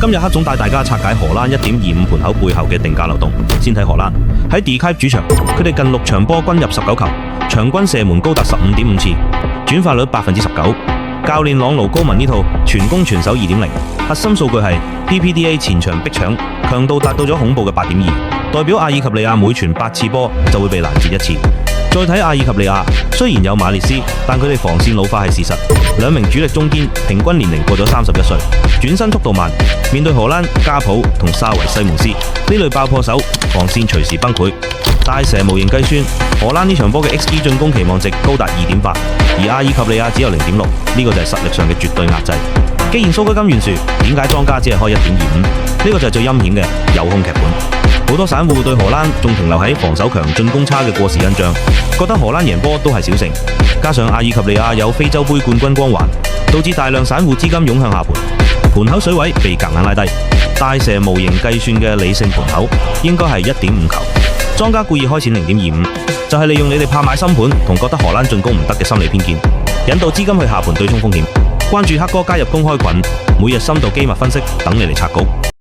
今日黑總帶大家拆解荷蘭1.25盤口背後嘅定價漏洞。先睇荷蘭喺 De Kuip 主場，佢哋近6場波均入19球，場均射門高達15.5次，轉化率19%。教練朗奴高文呢套全攻全守2.0，核心數據係 PPDA 前場逼搶強度達到咗恐怖嘅8.2，代表阿爾及利亞每傳8次波就會被攔截1次。再睇阿爾及利亞，雖然有馬列斯，但佢哋防線老化係事實。兩名主力中堅平均年齡過咗31歲，轉身速度慢。面對荷蘭加普同沙維西門斯呢類爆破手，防線隨時崩潰。大蛇模型計算，荷蘭呢場波嘅 XG 進攻期望值高達2.8，而阿爾及利亞只有0.6，呢個就係實力上嘅絕對壓制。既然數據咁懸殊，點解莊家只係開1.25？呢個就係最陰險嘅有空劇本。好多散戶對荷蘭仲停留喺防守強、進攻差嘅過時印象，覺得荷蘭贏波都係小勝。加上阿爾及利亞有非洲杯冠軍光環，導致大量散戶資金湧向下盤，盤口水位被夾硬拉低。大蛇模型計算嘅理性盤口應該係1.5球，莊家故意開錢0.25，就係利用你哋怕買新盤同覺得荷蘭進攻唔得嘅心理偏見，引導資金去下盤對沖風險。關注黑哥加入公開群，每日深度機密分析等你嚟拆局。